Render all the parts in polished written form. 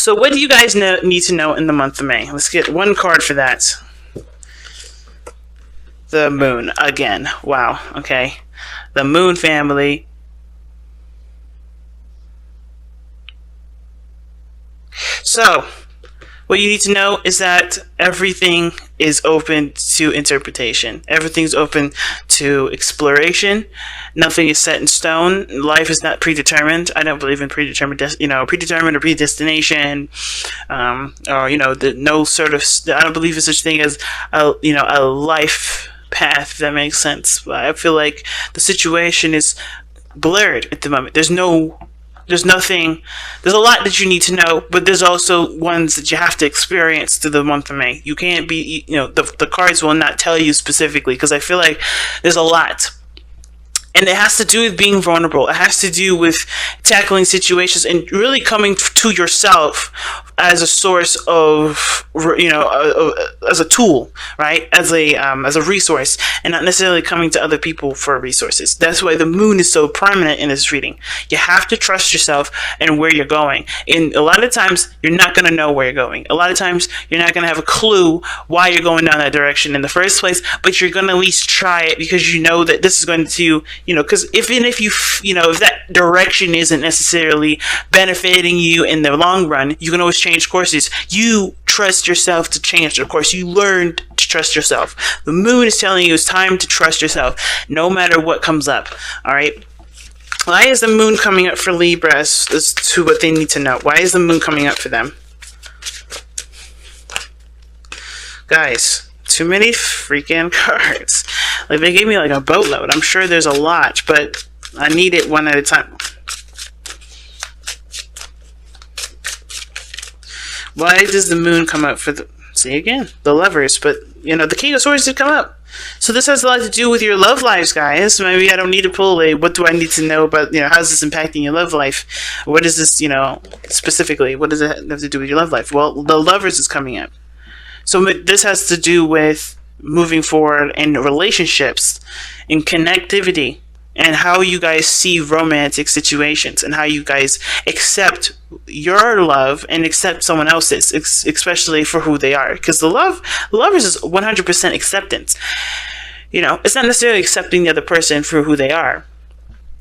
So what do you guys need to know in the month of May? Let's get one card for that. The moon again. Wow. Okay. The moon family. So, what you need to know is that everything is open to interpretation. Everything's open to exploration. Nothing is set in stone. Life is not predetermined. I don't believe in predetermined or predestination, or no sort of. I don't believe in such thing as a life path. If that makes sense. I feel like the situation is blurred at the moment. There's nothing. There's a lot that you need to know, but there's also ones that you have to experience through the month of May. You can't be, the cards will not tell you specifically, because I feel like there's a lot. And it has to do with being vulnerable. It has to do with tackling situations and really coming to yourself as a source of, as a tool, right? As a resource, and not necessarily coming to other people for resources. That's why the moon is so prominent in this reading. You have to trust yourself and where you're going. And a lot of times, you're not going to know where you're going. A lot of times, you're not going to have a clue why you're going down that direction in the first place, but you're going to at least try it, because you know that this is going to, because if that direction isn't necessarily benefiting you in the long run, you can always change courses. You trust yourself to change the course. You learn to trust yourself. The moon is telling you it's time to trust yourself, no matter what comes up. All right. Why is the moon coming up for Libra as to what they need to know? Why is the moon coming up for them? Guys, too many freaking cards. Like, they gave me like a boatload. I'm sure there's a lot, but I need it one at a time. Why does the moon come up for the... See, again, the Lovers, but, the King of Swords did come up. So this has a lot to do with your love lives, guys. Maybe I don't need to pull what do I need to know about, how's this impacting your love life? What is this, specifically? What does it have to do with your love life? Well, the Lovers is coming up. So this has to do with moving forward in relationships, in connectivity, and how you guys see romantic situations, and how you guys accept your love and accept someone else's, especially for who they are. Because the Lovers is 100% acceptance. It's not necessarily accepting the other person for who they are.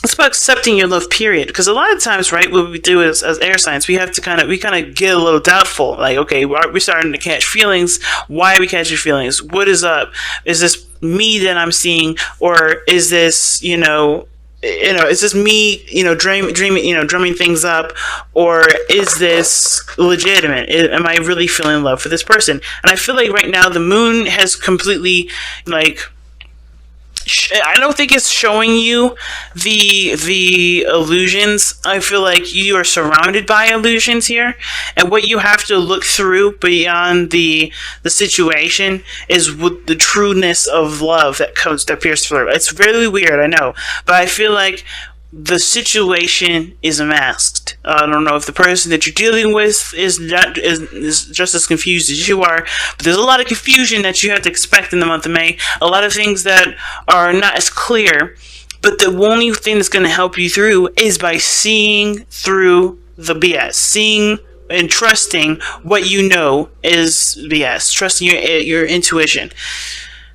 It's about accepting your love, period. Because a lot of times, right, what we do as air signs, we have to kind of get a little doubtful. Like, okay, we're starting to catch feelings. Why are we catching feelings? What is up? Is this me that I'm seeing, or is this, is this me, drumming things up, or is this legitimate? Am I really feeling love for this person? And I feel like right now the moon has completely, I don't think it's showing you the illusions. I feel like you are surrounded by illusions here, and what you have to look through beyond the situation is with the trueness of love that appears through. It's really weird, I know, but I feel like the situation is masked. I don't know if the person that you're dealing with is just as confused as you are, but there's a lot of confusion that you have to expect in the month of May. A lot of things that are not as clear, but the only thing that's going to help you through is by seeing through the BS, seeing and trusting what you know is BS, trusting your intuition.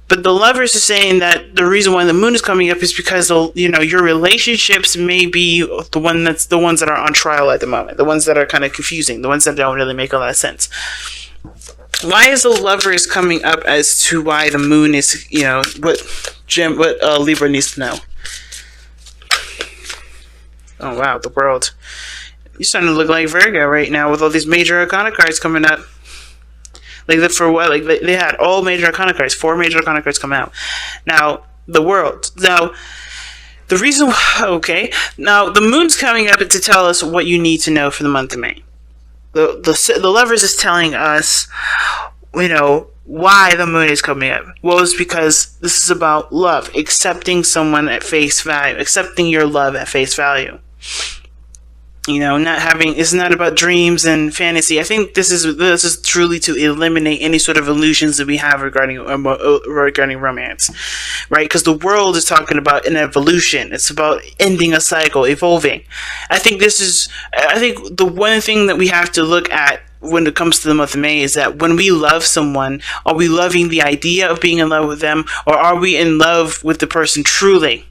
But the Lovers are saying that the reason why the moon is coming up is because your relationships may be the ones that are on trial at the moment, the ones that are kind of confusing, the ones that don't really make a lot of sense. Why is the Lovers coming up as to why the moon is what Libra needs to know? Oh wow, the World. You're starting to look like Virgo right now with all these major arcana cards coming up. For what? They had all major arcana cards, 4 major arcana cards come out. Now, the World. Now, the reason... Okay. Now, the moon's coming up to tell us what you need to know for the month of May. The Lovers is telling us, why the moon is coming up. Well, it's because this is about love. Accepting someone at face value. Accepting your love at face value. Not having, it's not about dreams and fantasy. I think this is truly to eliminate any sort of illusions that we have regarding romance, right? Because the world is talking about an evolution. It's about ending a cycle, evolving. I think the one thing that we have to look at when it comes to the month of May is that when we love someone, are we loving the idea of being in love with them, or are we in love with the person truly?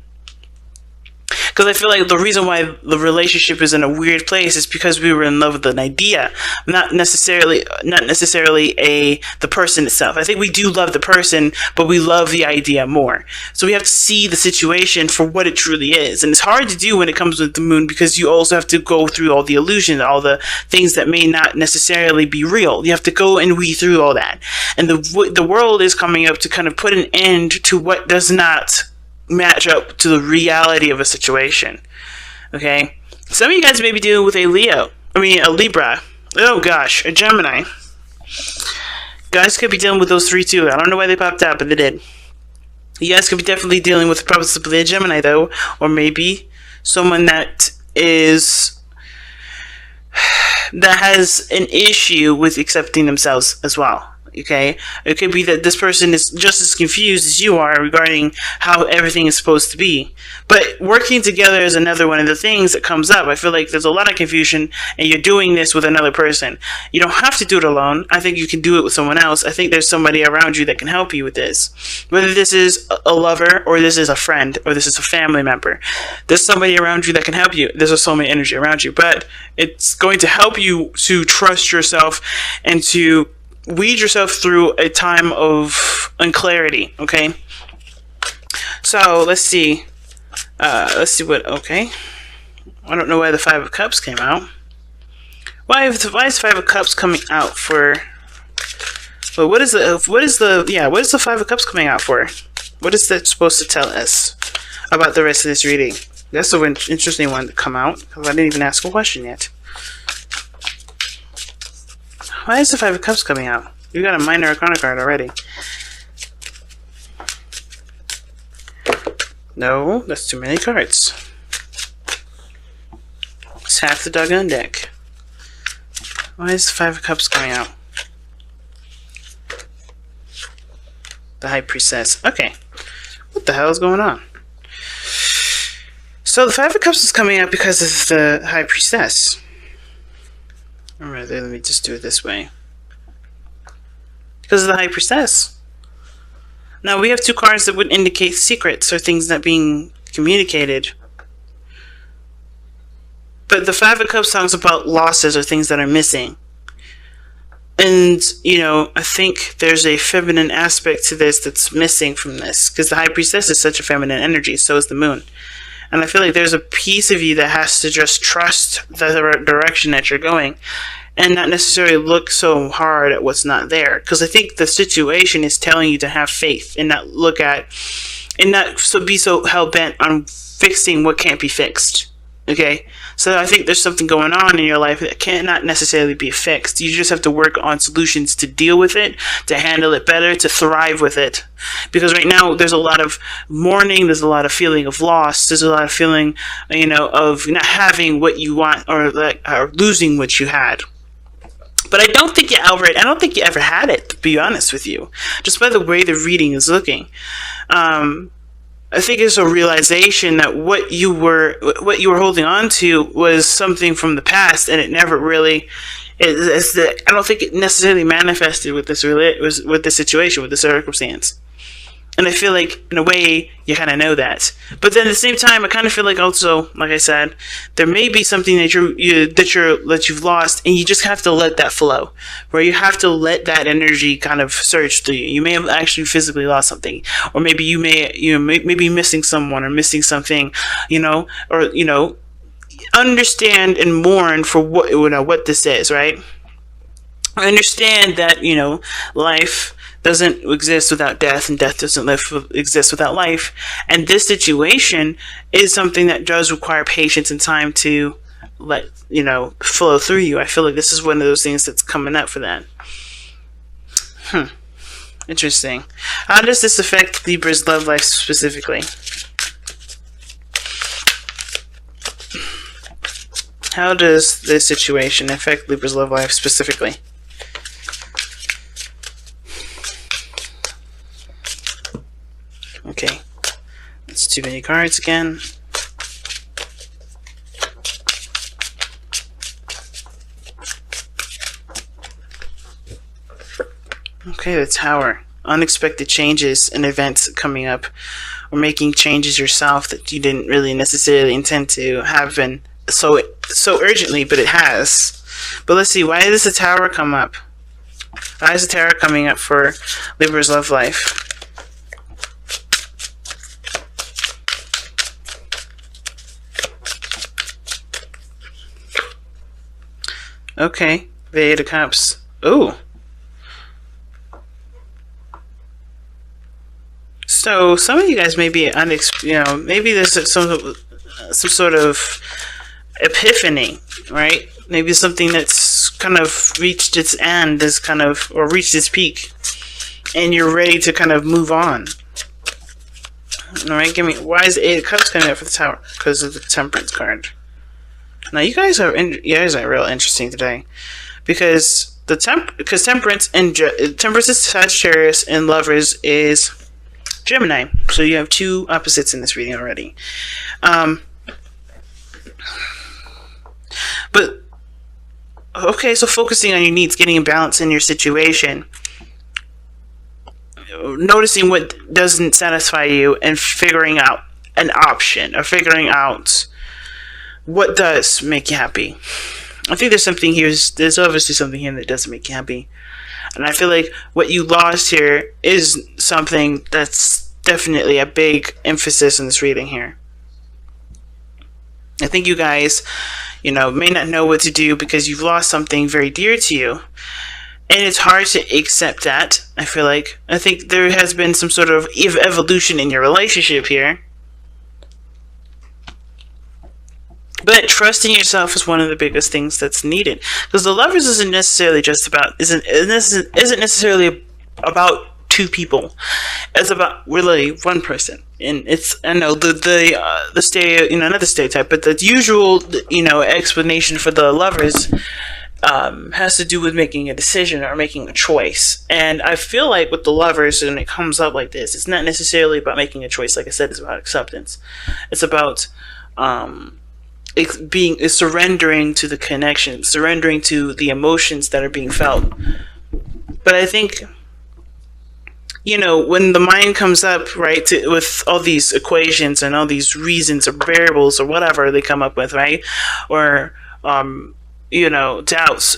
Because I feel like the reason why the relationship is in a weird place is because we were in love with an idea, not necessarily the person itself. I think we do love the person, but we love the idea more. So we have to see the situation for what it truly is, and it's hard to do when it comes with the moon, because you also have to go through all the illusions, all the things that may not necessarily be real. You have to go and weed through all that, and the world is coming up to kind of put an end to what does not match up to the reality of a situation. Okay, some of you guys may be dealing with a Libra. Oh gosh, a Gemini. Guys could be dealing with those three too. I don't know why they popped out, but they did. You guys could be definitely dealing with possibly a Gemini though, or maybe someone that has an issue with accepting themselves as well. Okay, it could be that this person is just as confused as you are regarding how everything is supposed to be. But working together is another one of the things that comes up. I feel like there's a lot of confusion, and you're doing this with another person. You don't have to do it alone. I think you can do it with someone else. I think there's somebody around you that can help you with this. Whether this is a lover, or this is a friend, or this is a family member, there's somebody around you that can help you. There's a soulmate energy around you, but it's going to help you to trust yourself and to weed yourself through a time of unclarity. Okay, so let's see okay, I don't know why the Five of Cups came out. Why is the Five of Cups coming out for? Well, what is the Five of Cups coming out for? What is that supposed to tell us about the rest of this reading? That's an interesting one to come out, because I didn't even ask a question yet. Why is the Five of Cups coming out? You got a minor arcana card already. No, that's too many cards. It's half the doggone deck. Why is the Five of Cups coming out? The High Priestess. Okay. What the hell is going on? So the Five of Cups is coming out because of the High Priestess. Or rather, let me just do it this way. Because of the High Priestess. Now, we have two cards that would indicate secrets or things not being communicated. But the Five of Cups talks about losses or things that are missing. And, I think there's a feminine aspect to this that's missing from this. Because the High Priestess is such a feminine energy, so is the moon. And I feel like there's a piece of you that has to just trust the direction that you're going, and not necessarily look so hard at what's not there. Because I think the situation is telling you to have faith and not be so hell-bent on fixing what can't be fixed. Okay? So I think there's something going on in your life that cannot necessarily be fixed. You just have to work on solutions to deal with it, to handle it better, to thrive with it. Because right now there's a lot of mourning, there's a lot of feeling of loss, there's a lot of feeling, of not having what you want, or losing what you had. But I don't think you ever had it, to be honest with you. Just by the way the reading is looking. I think it's a realization that what you were holding on to was something from the past, and it never really I don't think it necessarily manifested with this situation, with the circumstance. And I feel like, in a way, you kind of know that. But then at the same time, I kind of feel like also, like I said, there may be something that you've lost, and you just have to let that flow. Where you have to let that energy kind of surge through you. You may have actually physically lost something, or maybe you may be missing someone or missing something, understand and mourn for what this is, right? I understand that life doesn't exist without death, and death doesn't exist without life. And this situation is something that does require patience and time to let flow through you. I feel like this is one of those things that's coming up for that. Interesting. How does this affect Libra's love life specifically? How does this situation affect Libra's love life specifically? Okay, that's too many cards again. Okay, the Tower. Unexpected changes and events coming up, or making changes yourself that you didn't really necessarily intend to happen so urgently, but it has. But let's see, why does the Tower come up? Why is the Tower coming up for Libra's love life? Okay, the Eight of Cups. Ooh. So some of you guys may be maybe there's some sort of epiphany, right? Maybe something that's kind of reached its end, or reached its peak, and you're ready to kind of move on. All right, why is the Eight of Cups coming up for the Tower? Because of the Temperance card. Now you guys are real interesting today, because Temperance is Sagittarius and Lovers is Gemini. So you have two opposites in this reading already. But okay, so focusing on your needs, getting a balance in your situation, noticing what doesn't satisfy you, and figuring out an option, or figuring out what does make you happy. I think there's obviously something here that doesn't make you happy. And I feel like what you lost here is something that's definitely a big emphasis in this reading here. I think you guys, may not know what to do because you've lost something very dear to you. And it's hard to accept that, I feel like. I think there has been some sort of evolution in your relationship here. But trusting yourself is one of the biggest things that's needed, because the Lovers isn't necessarily two people. It's about really one person, and it's not the stereotype, but the usual explanation for the Lovers has to do with making a decision or making a choice. And I feel like with the Lovers, when it comes up like this, it's not necessarily about making a choice. Like I said, it's about acceptance. It's about it's surrendering to the connection, surrendering to the emotions that are being felt. But I think, when the mind comes up, right, with all these equations and all these reasons or variables or whatever they come up with, right, or doubts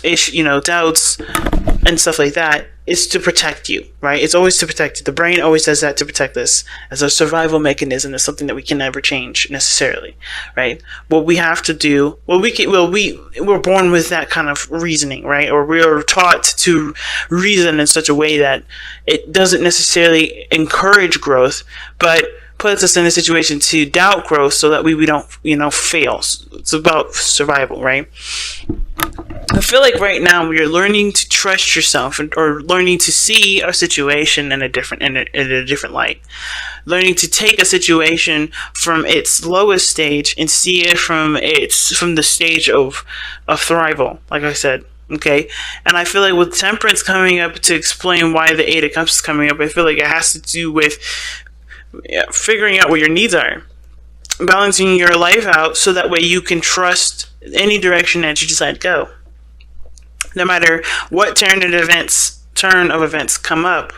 and stuff like that, is to protect you, right? It's always to protect you. The brain always does that to protect us as a survival mechanism. It's something that we can never change necessarily, right? What we have to do, we're born with that kind of reasoning, right? Or we're taught to reason in such a way that it doesn't necessarily encourage growth, but puts us in a situation to doubt growth so that we don't, fail. It's about survival, right? I feel like right now we are learning to trust yourself, or learning to see a situation in a different light. Learning to take a situation from its lowest stage and see it from the stage of thrival, like I said. Okay, and I feel like with Temperance coming up to explain why the Eight of Cups is coming up, I feel like it has to do with figuring out what your needs are, balancing your life out so that way you can trust any direction that you decide to go. No matter what turn of events come up.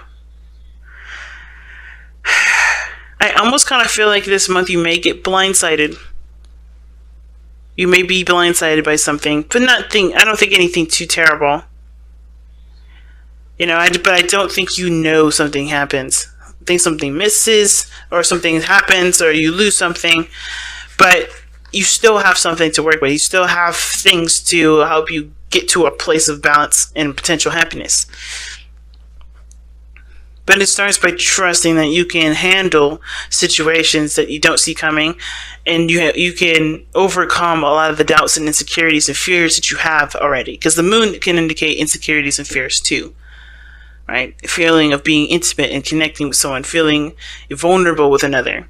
I almost kind of feel like this month you may get blindsided. You may be blindsided by something, but I don't think anything too terrible. But I don't think something happens. I think something misses, or something happens, or you lose something, but you still have something to work with. You still have things to help you get to a place of balance and potential happiness. But it starts by trusting that you can handle situations that you don't see coming, and you can overcome a lot of the doubts and insecurities and fears that you have already. Because the moon can indicate insecurities and fears too, right? A feeling of being intimate and connecting with someone, feeling vulnerable with another.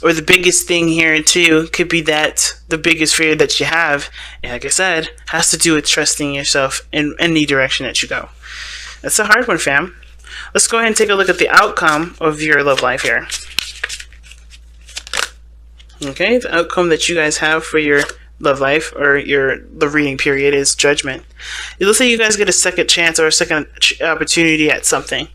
or the biggest thing here too could be that the biggest fear that you have, and like I said, has to do with trusting yourself in any direction that you go. That's a hard one, fam. Let's go ahead and take a look at the outcome of your love life here. Okay, the outcome that you guys have for your love life or the reading period is Judgment. Let's say you guys get a second chance or a second opportunity at something.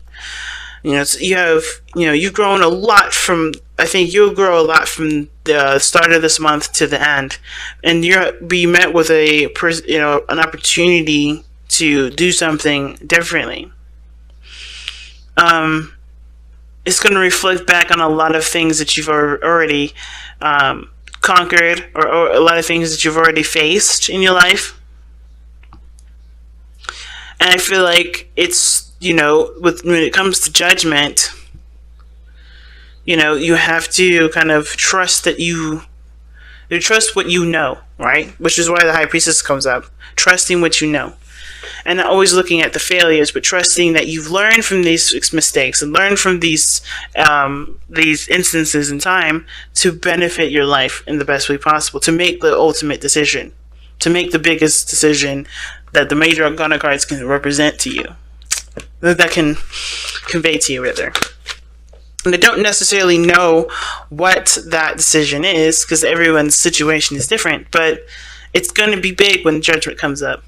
You've grown a lot from, I think you'll grow a lot from the start of this month to the end, and you'll be met with an opportunity to do something differently. It's going to reflect back on a lot of things that you've already conquered, or a lot of things that you've already faced in your life. And I feel like it's, when it comes to Judgment, you have to kind of trust that you trust what you know, right? Which is why the High Priestess comes up. Trusting what you know. And not always looking at the failures, but trusting that you've learned from these mistakes and learned from these instances in time to benefit your life in the best way possible, to make the ultimate decision, to make the biggest decision that the major arcana cards can represent to you, that can convey to you, rather. And I don't necessarily know what that decision is, because everyone's situation is different, but it's going to be big when Judgment comes up.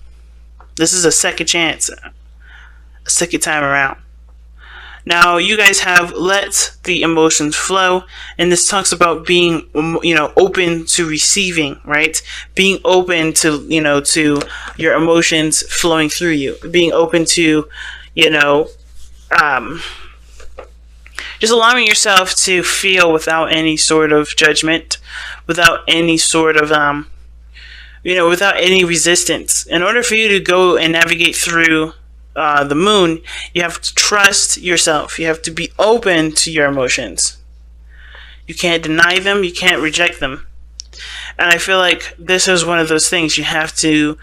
This is a second chance, a second time around. Now, you guys have let the emotions flow, and this talks about being, open to receiving, right? Being open to, to your emotions flowing through you. Being open to, just allowing yourself to feel without any sort of judgment, without any sort of, without any resistance. In order for you to go and navigate through the moon, you have to trust yourself. You have to be open to your emotions. You can't deny them. You can't reject them. And I feel like this is one of those things. You have to,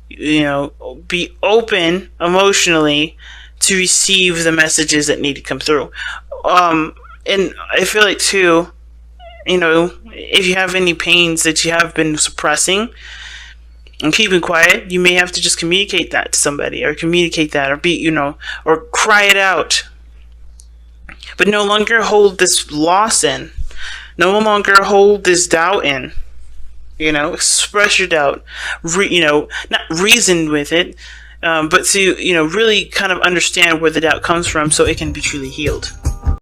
be open emotionally to receive the messages that need to come through. And I feel like too, if you have any pains that you have been suppressing and keeping quiet, you may have to just communicate that to somebody, or communicate that, or or cry it out. But no longer hold this loss in. No longer hold this doubt in. Express your doubt. Not reason with it, but to, really kind of understand where the doubt comes from so it can be truly healed.